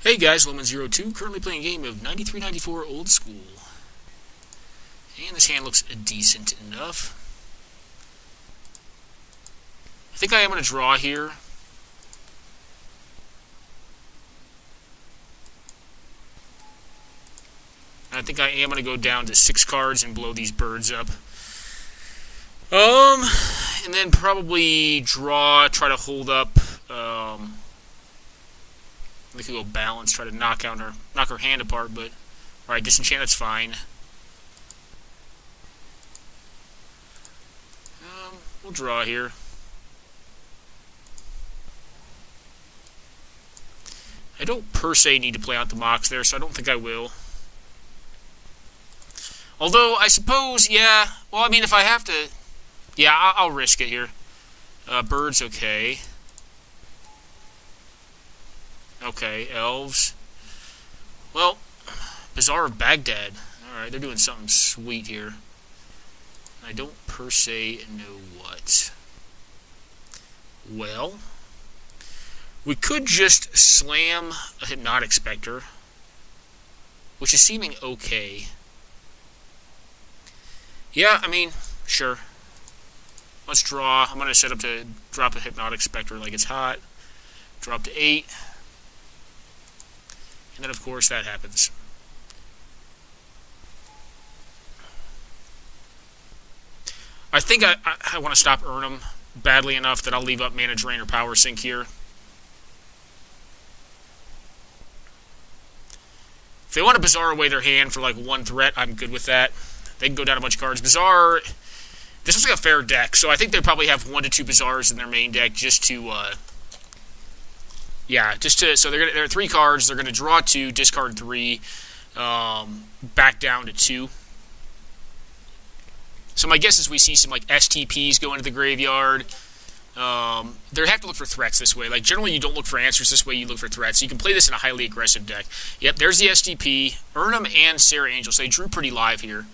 Hey guys, Loman02, currently playing a game of 93-94 Old School. And this hand looks decent enough. I think I am going to draw here. I think I am going to go down to 6 cards and blow these birds up. And then probably draw, try to hold up. We could go balance, try to knock her hand apart, but alright, disenchant, that's fine. We'll draw here. I don't per se need to play out the mocks there, so I don't think I will. Although, I suppose, yeah, well, I mean, if I have to, yeah, I'll risk it here. Birds, okay. Okay, elves. Well, Bazaar of Baghdad. Alright, they're doing something sweet here. I don't per se know what. Well, we could just slam a Hypnotic Spectre, which is seeming okay. Yeah, I mean, sure. Let's draw. I'm going to set up to drop a Hypnotic Spectre like it's hot. Drop to 8. And then, of course, that happens. I think I want to stop Erhnam badly enough that I'll leave up Mana Drain or Power Sink here. If they want to Bazaar away their hand for, like, 1 threat, I'm good with that. They can go down a bunch of cards. Bazaar, this looks like a fair deck, so I think they probably have 1 to 2 Bazaars in their main deck just to, so there are 3 cards. They're going to draw 2, discard 3, back down to 2. So my guess is we see some like STPs go into the graveyard. They have to look for threats this way. Like generally you don't look for answers this way, you look for threats. So you can play this in a highly aggressive deck. Yep, there's the STP. Erhnam and Sarah Angel, so they drew pretty live here.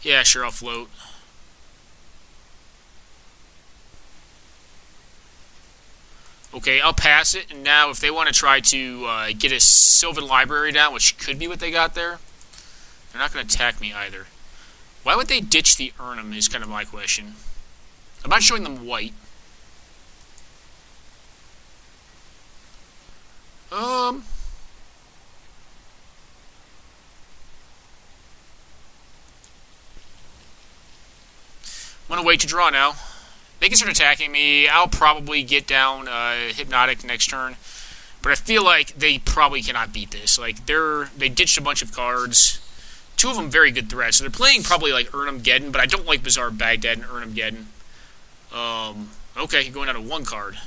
Yeah, sure, I'll float. Okay, I'll pass it, and now if they want to try to get a Sylvan Library down, which could be what they got there, they're not going to attack me either. Why would they ditch the Erhnam is kind of my question. I'm not showing them white. I'm going to wait to draw now. They can start attacking me. I'll probably get down Hypnotic next turn. But I feel like they probably cannot beat this. Like, they ditched a bunch of cards. 2 of them very good threats. So they're playing probably like ErhnamGeddon, but I don't like Bazaar of Baghdad and ErhnamGeddon. Okay, going down to 1 card.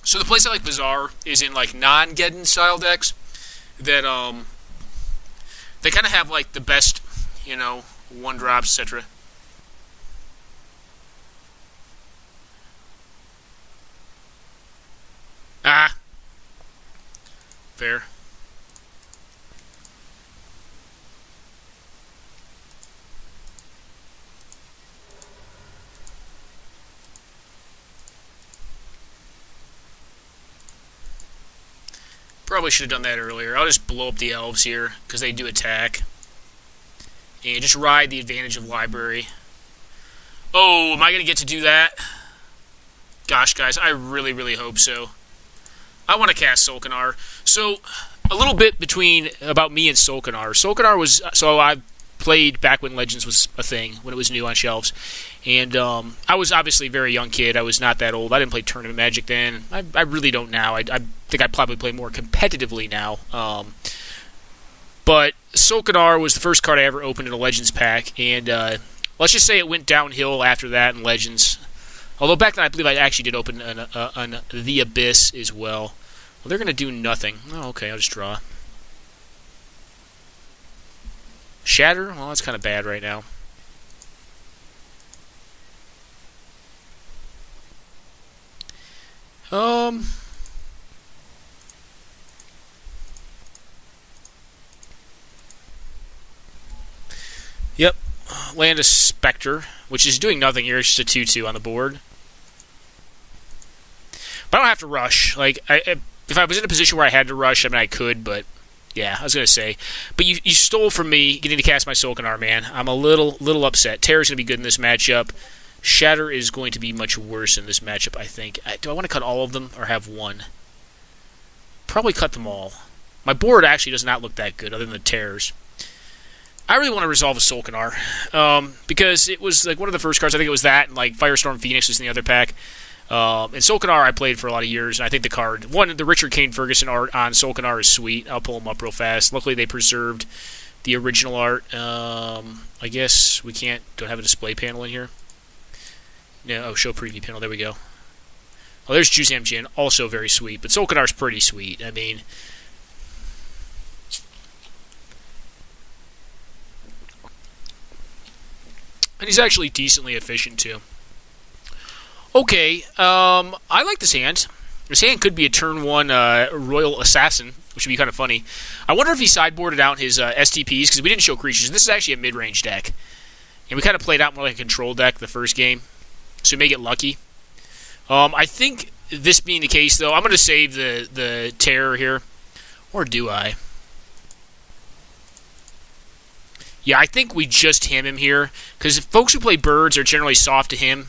So the place I like Bazaar is in like non-Geddon style decks that they kind of have like the best, you know, 1-drops, etc. Ah. Fair. Probably should have done that earlier. I'll just blow up the elves here because they do attack. And just ride the advantage of library. Oh, am I going to get to do that? Gosh, guys, I really, really hope so. I want to cast Solkanar. So, a little bit about me and Solkanar. Solkanar was, so I played back when Legends was a thing, when it was new on shelves. And I was obviously a very young kid. I was not that old. I didn't play Tournament Magic then. I really don't now. I think I probably play more competitively now. But Solkanar was the first card I ever opened in a Legends pack. And let's just say it went downhill after that in Legends. Although back then I believe I actually did open The Abyss as well. Well, they're going to do nothing. Oh, okay, I'll just draw. Shatter? Well, that's kind of bad right now. Yep. land a Spectre, which is doing nothing here. It's just a 2-2 on the board. But I don't have to rush. Like, if I was in a position where I had to rush, I mean, I could, but yeah, I was going to say. But you stole from me getting to cast my Solkanar, man. I'm a little upset. Terror's going to be good in this matchup. Shatter is going to be much worse in this matchup, I think. Do I want to cut all of them or have one? Probably cut them all. My board actually does not look that good, other than the Terrors. I really want to resolve a Solkanar, because it was like one of the first cards. I think it was that, and like Firestorm Phoenix was in the other pack. And Solkanar I played for a lot of years, and I think the Richard Kane Ferguson art on Solkanar is sweet. I'll pull them up real fast. Luckily, they preserved the original art. I guess we don't have a display panel in here. No, show preview panel. There we go. Oh, there's Juzam Jin, also very sweet. But Solkanar's pretty sweet. I mean, and he's actually decently efficient too. Okay, I like this hand. This hand could be a turn 1 Royal Assassin, which would be kind of funny. I wonder if he sideboarded out his STPs, because we didn't show creatures. This is actually a mid-range deck. And we kind of played out more like a control deck the first game, so we may get lucky. I think this being the case, though, I'm going to save the Terror here. Or do I? Yeah, I think we just him here, because folks who play birds are generally soft to him.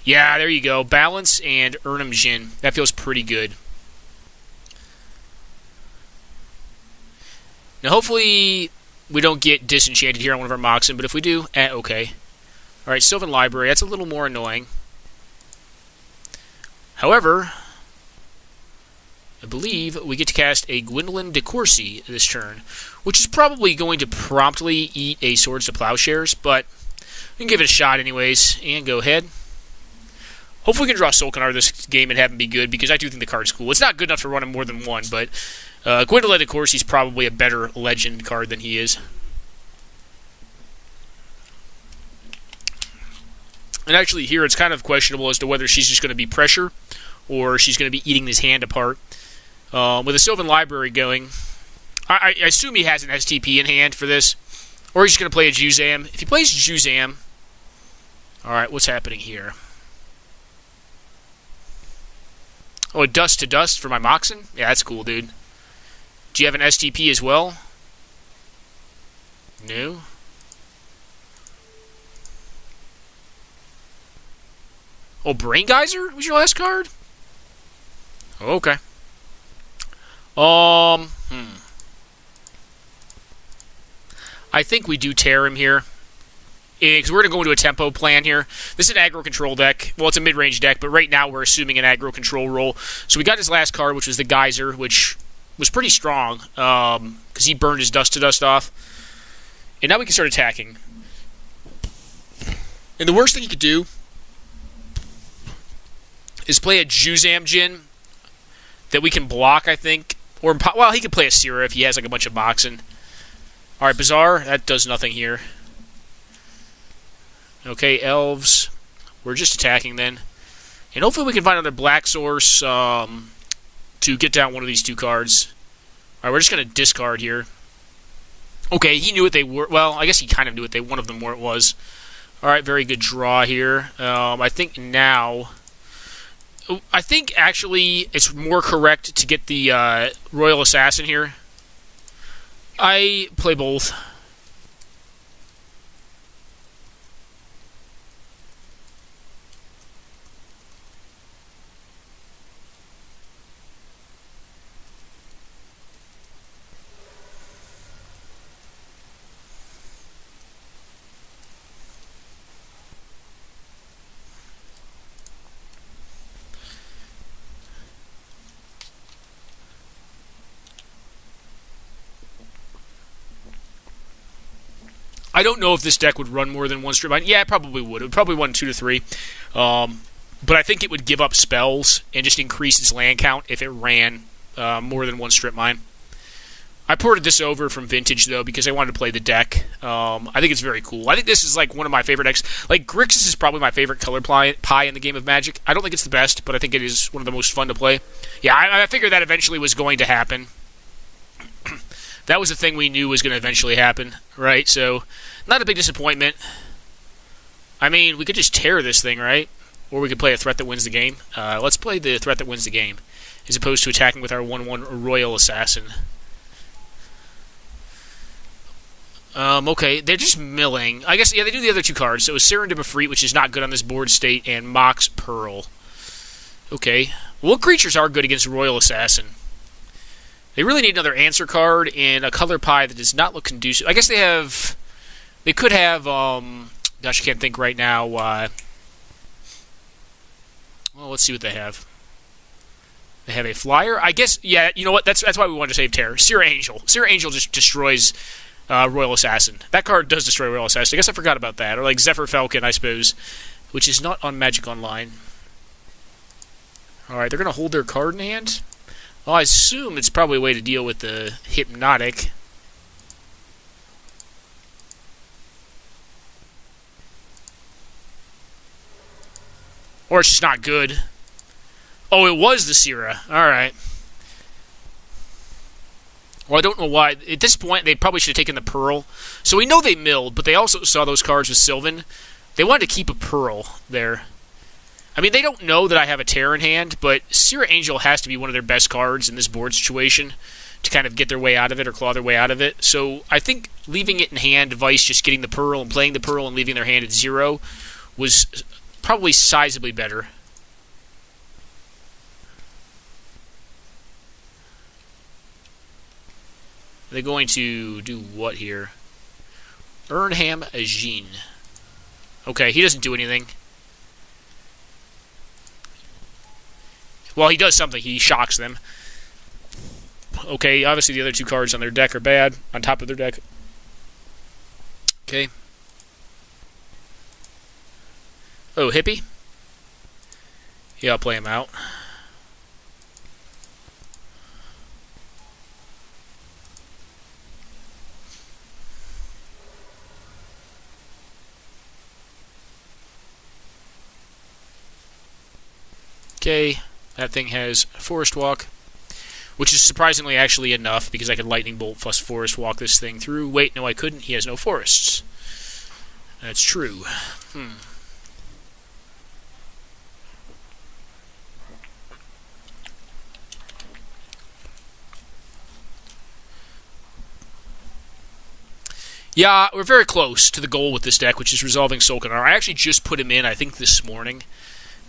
Yeah, there you go. Balance and ErhnamGeddon. That feels pretty good. Now, hopefully, we don't get disenchanted here on one of our Moxen, but if we do, okay. Alright, Sylvan Library. That's a little more annoying. However, I believe we get to cast a Gwendolyn de Courcy this turn, which is probably going to promptly eat a Swords to Plowshares, but we can give it a shot anyways, and go ahead. Hopefully we can draw Solkanar this game and have him be good, because I do think the card's cool. It's not good enough to run him more than one, but Gwendolyn de Courcy's probably a better legend card than he is. And actually here it's kind of questionable as to whether she's just going to be pressure or she's going to be eating this hand apart. With a Sylvan Library going, I assume he has an STP in hand for this, or he's just going to play a Juzam. If he plays Juzam, alright, what's happening here? Oh, a Dust to Dust for my Moxen? Yeah, that's cool, dude. Do you have an STP as well? No. Oh, Brain Geyser was your last card? Okay. I think we do tear him here. Because we're going to go into a tempo plan here. This is an aggro control deck. Well, it's a mid-range deck, but right now we're assuming an aggro control roll. So we got his last card, which was the Geyser, which was pretty strong, because he burned his Dust to Dust off. And now we can start attacking. And the worst thing he could do is play a Juzam Jin that we can block, I think. Or, well, he could play a Sira if he has like a bunch of Moxen. Alright, Bazaar, that does nothing here. Okay, Elves. We're just attacking then. And hopefully we can find another black source to get down one of these two cards. Alright, we're just going to discard here. Okay, he knew what they were. Well, I guess he kind of knew what one of them where it was. Alright, very good draw here. I think now... I think actually it's more correct to get the Royal Assassin here. I play both. I don't know if this deck would run more than one strip mine. Yeah, it probably would. It would probably run 2 to 3. But I think it would give up spells and just increase its land count if it ran more than one strip mine. I ported this over from Vintage, though, because I wanted to play the deck. I think it's very cool. I think this is like one of my favorite decks. Like, Grixis is probably my favorite color pie in the game of Magic. I don't think it's the best, but I think it is one of the most fun to play. Yeah, I figured that eventually was going to happen. That was the thing we knew was going to eventually happen, right? So Not a big disappointment. I mean, we could just tear this thing, right? Or we could play a threat that wins the game. Let's play the threat that wins the game, as opposed to attacking with our 1/1 Royal Assassin. Okay, they're just milling. I guess, yeah, they do the other two cards. So it was Serendip Efreet, which is not good on this board state, and Mox Pearl. Okay. What creatures are good against Royal Assassin? They really need another answer card and a color pie that does not look conducive. I guess they have... They could have... gosh, I can't think right now. Well, let's see what they have. They have a flyer. I guess, yeah, you know what? That's why we wanted to save Terror. Seer Angel. Seer Angel just destroys Royal Assassin. That card does destroy Royal Assassin. I guess I forgot about that. Or like Zephyr Falcon, I suppose, which is not on Magic Online. Alright, they're going to hold their card in hand. Well, I assume it's probably a way to deal with the Hypnotic. Or it's just not good. Oh, it was the Sierra. Alright. Well, I don't know why. At this point, they probably should have taken the Pearl. So we know they milled, but they also saw those cards with Sylvan. They wanted to keep a Pearl there. I mean, they don't know that I have a Terror in hand, but Seer Angel has to be one of their best cards in this board situation to kind of get their way out of it or claw their way out of it. So I think leaving it in hand, Vice just getting the Pearl and playing the Pearl and leaving their hand at 0 was probably sizably better. They're going to do what here? ErhnamGeddon. Okay, he doesn't do anything. Well, he does something. He shocks them. Okay, obviously the other two cards on their deck are bad. On top of their deck. Okay. Oh, Hippie? Yeah, I'll play him out. Okay, that thing has Forest Walk, which is surprisingly actually enough because I could Lightning Bolt plus Forest Walk this thing through. Wait, no I couldn't. He has no forests. That's true. Yeah, we're very close to the goal with this deck, which is resolving Solkanar. I actually just put him in, I think, this morning.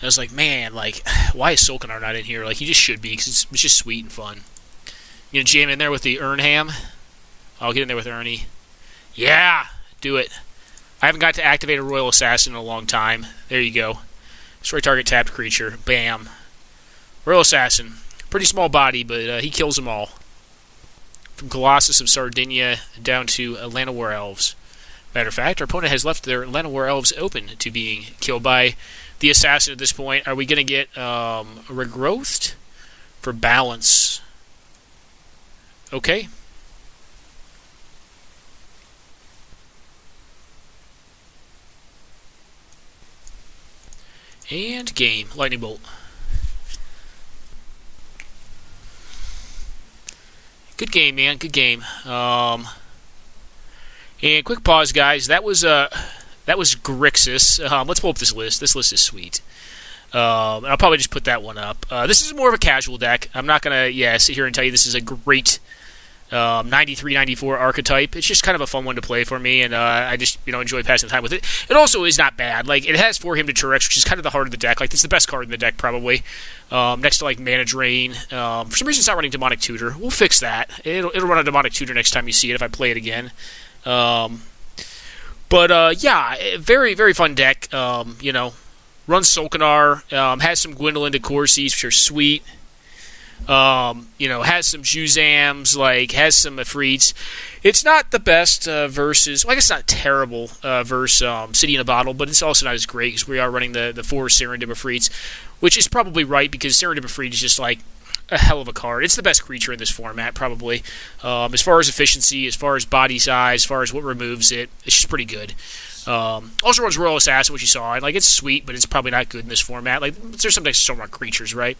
I was like, man, like, why is Solkanar not in here? Like, he just should be, because it's just sweet and fun. You gonna jam in there with the Erhnam? I'll get in there with Ernie. Yeah, do it. I haven't got to activate a Royal Assassin in a long time. There you go. Destroy target tapped creature. Bam. Royal Assassin. Pretty small body, but he kills them all. From Colossus of Sardinia down to Llanowar Elves. Matter of fact, our opponent has left their Llanowar Elves open to being killed by the Assassin at this point. Are we going to get Regrowthed for balance? Okay. And game. Lightning Bolt. Good game, man. Good game. And quick pause, guys. That was Grixis. Let's pull up this list. This list is sweet. And I'll probably just put that one up. This is more of a casual deck. I'm not going to, sit here and tell you this is a great 93-94 archetype. It's just kind of a fun one to play for me, and I just, enjoy passing the time with it. It also is not bad. Like, it has For Him to Turex, which is kind of the heart of the deck. Like, it's the best card in the deck, probably. Next to, like, Mana Drain. For some reason, it's not running Demonic Tutor. We'll fix that. It'll run a Demonic Tutor next time you see it if I play it again. Very, very fun deck. Runs Solkanar, has some Gwendolyn de Courses, which are sweet. Has some Juzams, has some Efreets. It's not the best versus, I guess it's not terrible versus City in a Bottle, but it's also not as great because we are running the 4 Serendip Efreets, which is probably right because Serendip Efreet is just like a hell of a card. It's the best creature in this format, probably. As far as efficiency, as far as body size, as far as what removes it, it's just pretty good. Also runs Royal Assassin, which you saw, and it's sweet, but it's probably not good in this format. There's some decks that don't run creatures, right?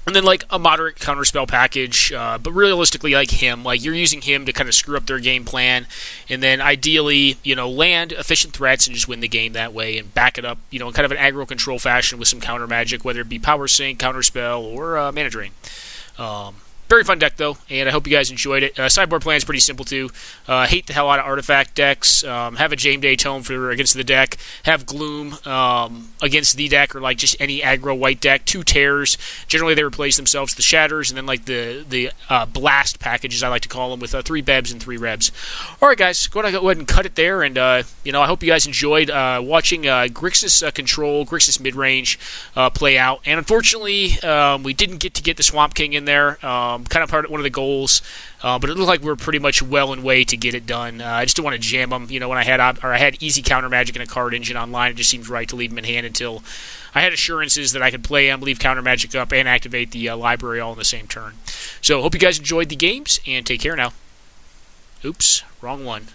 And then, like, a moderate counterspell package, but realistically, like him, like, you're using him to kind of screw up their game plan, and then ideally, land efficient threats and just win the game that way, and back it up, in kind of an aggro control fashion with some counter magic, whether it be Power Sync, Counterspell, or Mana Drain. Very fun deck, though, and I hope you guys enjoyed it. Sideboard plan is pretty simple, too. Hate the hell out of artifact decks. Have a Jame Day Tome for against the deck. Have Gloom against the deck, or like just any aggro white deck. 2 Tears. Generally, they replace themselves with the Shatters, and then like the Blast packages, I like to call them, with 3 Bebs and 3 Rebs. All right, guys, go ahead and cut it there, and I hope you guys enjoyed watching Grixis Control, Grixis Midrange play out. And unfortunately, we didn't get the Swamp King in there. Kind of one of the goals, but it looked like we were pretty much well and way to get it done. I just didn't want to jam them. When I had easy counter magic and a card engine online, it just seems right to leave them in hand until I had assurances that I could play them, leave counter magic up, and activate the library all in the same turn. So hope you guys enjoyed the games, and take care now. Oops, wrong one.